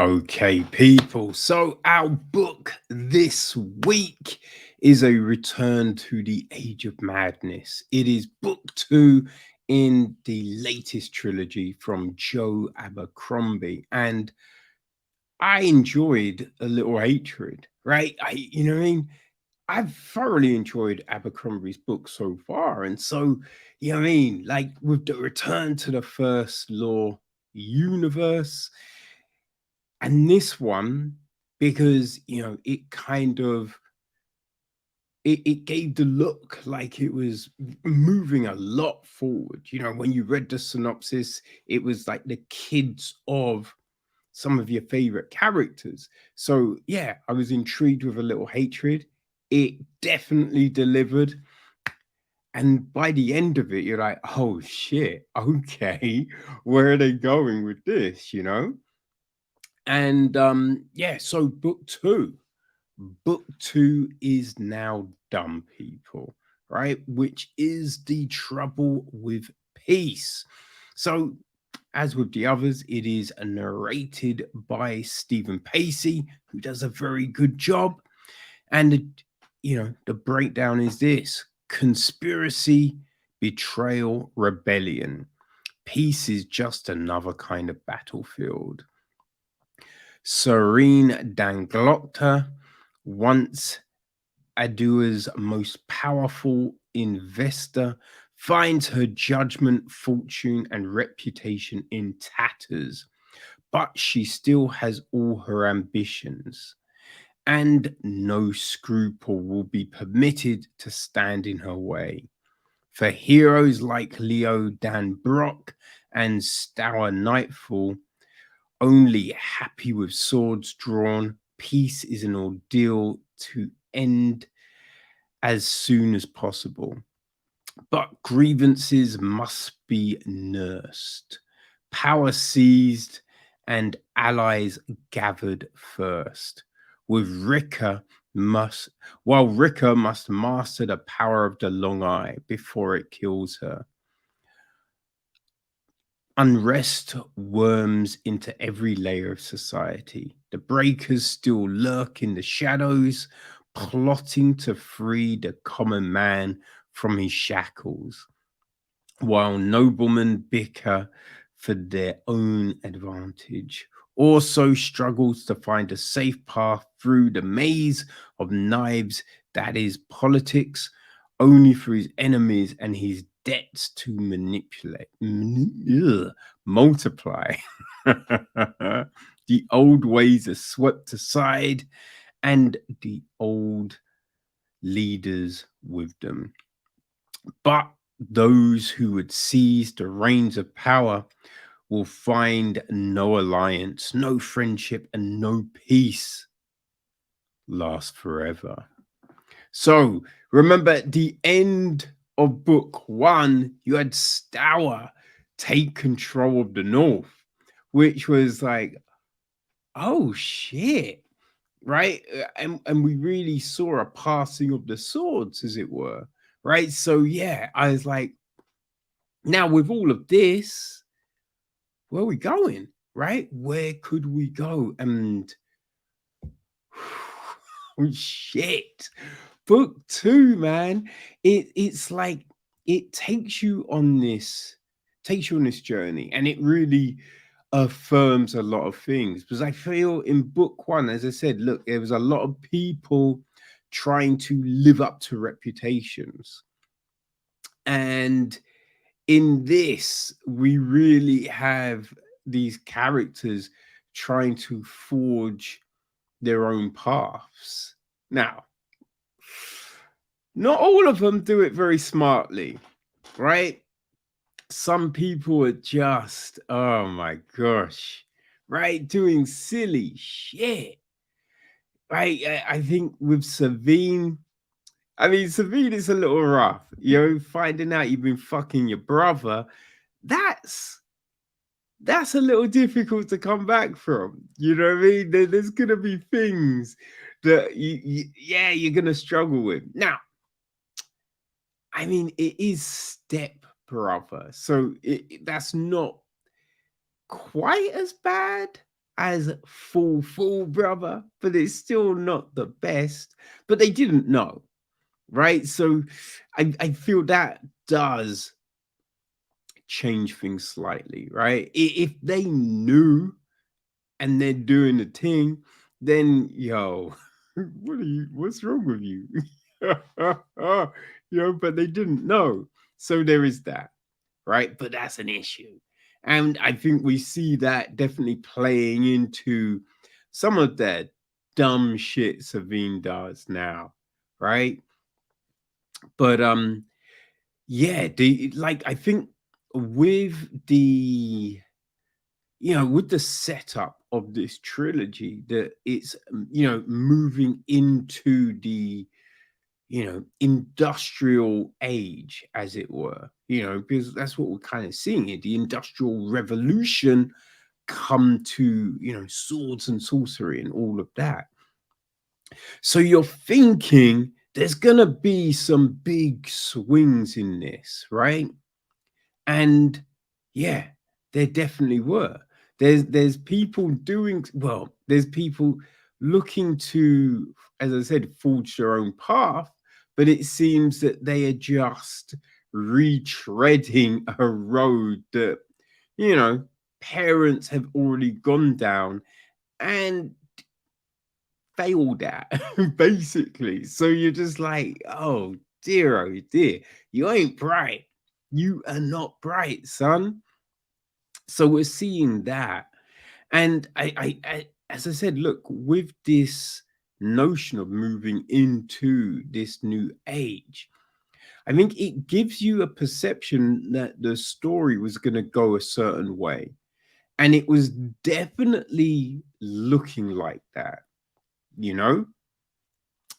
Okay, people. So, our book this week is a return to the Age of Madness. It is book two in the latest trilogy from Joe Abercrombie. And I enjoyed A Little Hatred, right? You know what I mean? I've thoroughly enjoyed Abercrombie's book so far. And so, you know what I mean? Like with the return to the first law universe, and this one, because it kind of it gave the look like it was moving a lot forward. When you read the synopsis, it was like the kids of some of your favorite characters. So yeah, I was intrigued with A Little Hatred. It definitely delivered. And by the end of it, you're like, oh shit, okay, where are they going with this? And yeah, so book two is now done, people, right? Which is the trouble with peace. So, as with the others, it is narrated by Stephen Pacey, who does a very good job. And the breakdown is this: conspiracy, betrayal, rebellion. Peace is just another kind of battlefield. Serene Danglocta, once Adua's most powerful investor, finds her judgment, fortune, and reputation in tatters, but she still has all her ambitions, and no scruple will be permitted to stand in her way. For heroes like Leo Dan Brock and Stour Nightfall, only happy with swords drawn, peace is an ordeal to end as soon as possible. But grievances must be nursed, power seized, and allies gathered first. With Ricker must While Ricker must master the power of the long eye before it kills her. Unrest worms into every layer of society. The breakers still lurk in the shadows, plotting to free the common man from his shackles, while noblemen bicker for their own advantage. Also struggles to find a safe path through the maze of knives that is politics, only for his enemies and his debts to multiply. The old ways are swept aside, and the old leaders with them. But those who would seize the reins of power will find no alliance, no friendship, and no peace last forever. So remember, at the end of book one, you had Stour take control of the North, which was like, oh shit, right? And we really saw a passing of the swords, as it were, right? So yeah, I was like, now with all of this, where are we going, right? Where could we go? And oh shit, book two, man. It's like it takes you on this journey, and it really affirms a lot of things, because I feel in book one, as I said, look, there was a lot of people trying to live up to reputations, and in this we really have these characters trying to forge their own paths. Now, not all of them do it very smartly, right? Some people are just, oh my gosh, right? Doing silly shit, right? I think with Savine, I mean, Savine is a little rough, finding out you've been fucking your brother. That's a little difficult to come back from. You know what I mean? There's gonna be things that yeah, you're gonna struggle with. Now, I mean, it is step brother, so that's not quite as bad, as full, brother, but it's still not the best. But they didn't know, right? So I feel that does change things slightly, right? If they knew and they're doing the thing, then yo, what's wrong with you? But they didn't know. So there is that, right? But that's an issue. And I think we see that definitely playing into some of the dumb shit Savine does now, right? But yeah, the like I think with the with the setup of this trilogy, that it's moving into the industrial age, as it were, because that's what we're kind of seeing here, the industrial revolution come to swords and sorcery and all of that. So you're thinking there's gonna be some big swings in this, right? And yeah, there definitely were. There's people doing well, there's people looking to, as I said, forge their own path, but it seems that they are just retreading a road that, you know, parents have already gone down and failed at, basically. So you're just like, oh oh dear, you ain't bright. You are not bright, son. So we're seeing that. And as I said, look, with this notion of moving into this new age, I think it gives you a perception that the story was going to go a certain way. And it was definitely looking like that, you know?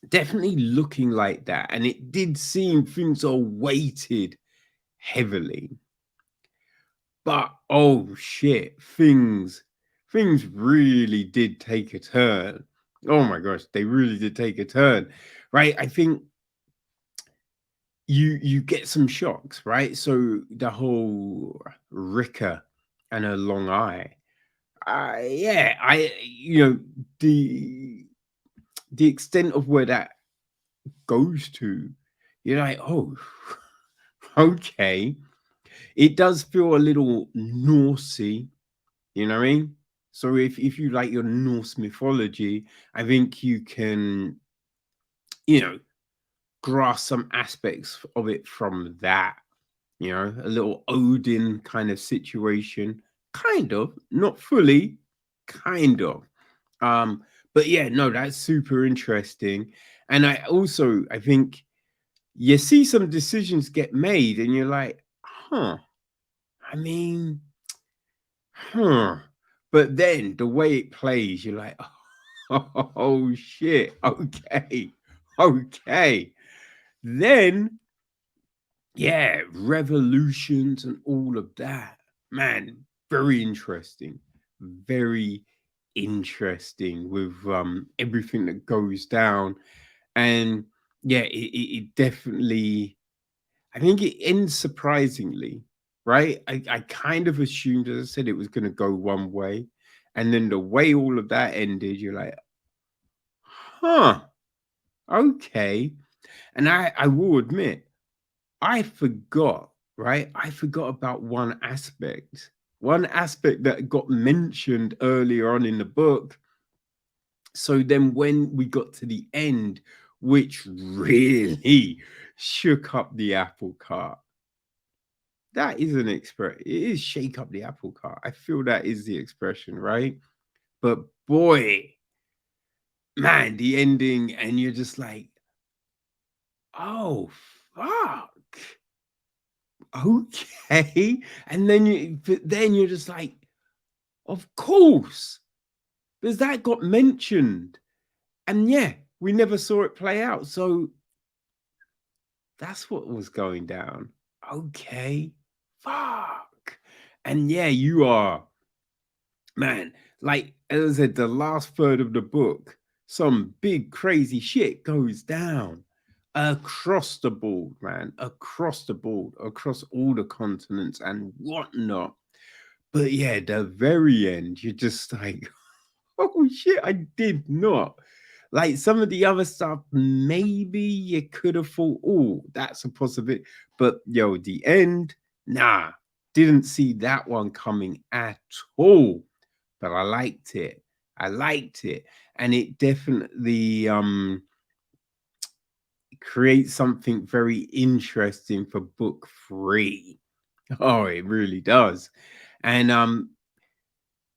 Definitely looking like that. And it did seem things are weighted heavily. But oh shit, things really did take a turn. Oh my gosh, they really did take a turn. Right? I think you get some shocks, right? So the whole Rika and her long eye. Yeah, the extent of where that goes to, you're like, oh, okay. It does feel a little Norsey, you know what I mean? So if you like your Norse mythology, I think you can, you know, grasp some aspects of it from that, a little Odin kind of situation. Kind of, not fully, kind of. Um, but yeah, no, that's super interesting. And I think you see some decisions get made and you're like, huh, I mean, huh. But then the way it plays, you're like, oh shit, okay, okay. Then, yeah, revolutions and all of that. Man, very interesting. Very interesting with everything that goes down. And yeah, it definitely, I think it ends surprisingly, right? I kind of assumed, as I said, it was going to go one way. And then the way all of that ended, you're like, huh, okay. And I will admit, I forgot, right? I forgot about one aspect that got mentioned earlier on in the book. So then when we got to the end, which really shook up the apple cart, that is an expression. It is shake up the apple cart. I feel that is the expression, right? But boy, man, the ending, and you're just like, oh, fuck. Okay. And then you're just like, of course, because that got mentioned. And yeah, we never saw it play out. So that's what was going down. Okay. Fuck. And yeah, you are, man, like as I said, the last third of the book, some big crazy shit goes down across the board, man, across the board, across all the continents and whatnot. But yeah, the very end, you're just like, Oh shit, I did not. Like some of the other stuff, maybe you could have thought, oh, that's a possibility. But yo, the end, nah, didn't see that one coming at all. But I liked it. I liked it. And it definitely creates something very interesting for book three. Oh, it really does. And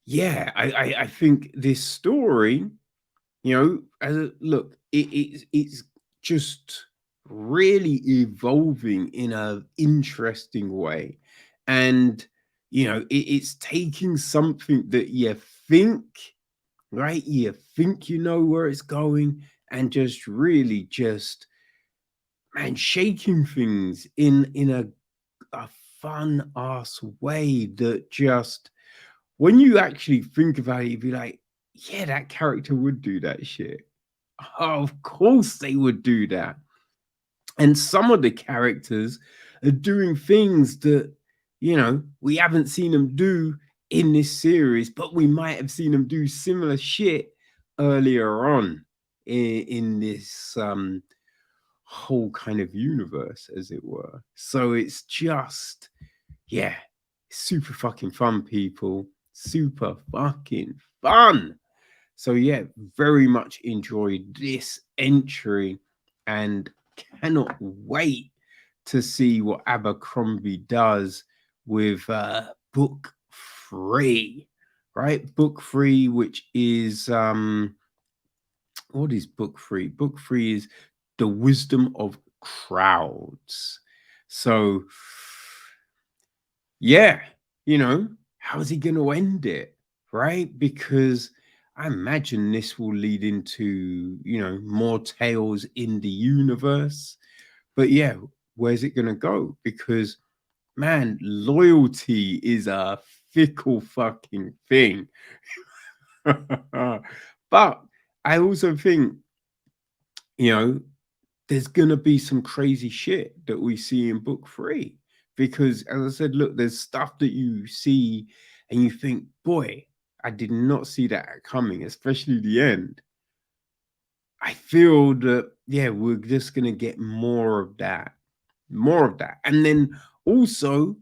yeah, I think this story, look, it's just really evolving in a interesting way, and it's taking something that you think, right, you think you know where it's going, and just really just, man, shaking things in a fun ass way that just, when you actually think about it, you'd be like, yeah, that character would do that shit. Of course they would do that. And some of the characters are doing things that, we haven't seen them do in this series, but we might have seen them do similar shit earlier on in this whole kind of universe, as it were. So it's just, yeah, super fucking fun, people. Super fucking fun. So yeah, very much enjoyed this entry and cannot wait to see what Abercrombie does with book three. Right? Book three, which is what is book three? Book three is The Wisdom of Crowds. So yeah, how's he going to end it? Right? Because I imagine this will lead into, more tales in the universe. But yeah, where's it going to go? Because, man, loyalty is a fickle fucking thing. But I also think, you know, there's gonna be some crazy shit that we see in book three. Because as I said, look, there's stuff that you see and you think, boy, I did not see that coming, especially the end. I feel that, yeah, we're just gonna get more of that. More of that. And then also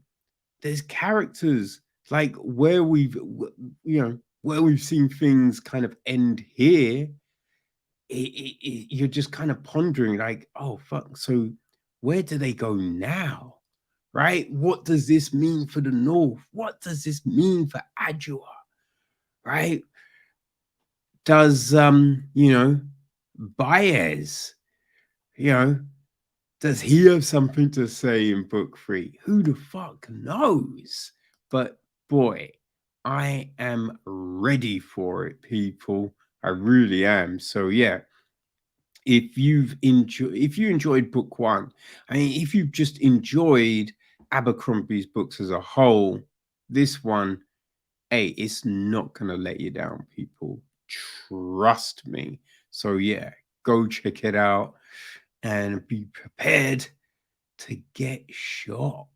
there's characters like where where we've seen things kind of end here, you're just kind of pondering like, oh fuck, so where do they go now, right? What does this mean for the north? What does this mean for Adua, right? Does Baez, you know does he have something to say in book three? Who the fuck knows? But boy, I am ready for it, people. I really am. So yeah, if you enjoyed book one, I mean, if you've just enjoyed Abercrombie's books as a whole, this one, hey, it's not gonna let you down, people. Trust me. So yeah, go check it out and be prepared to get shot.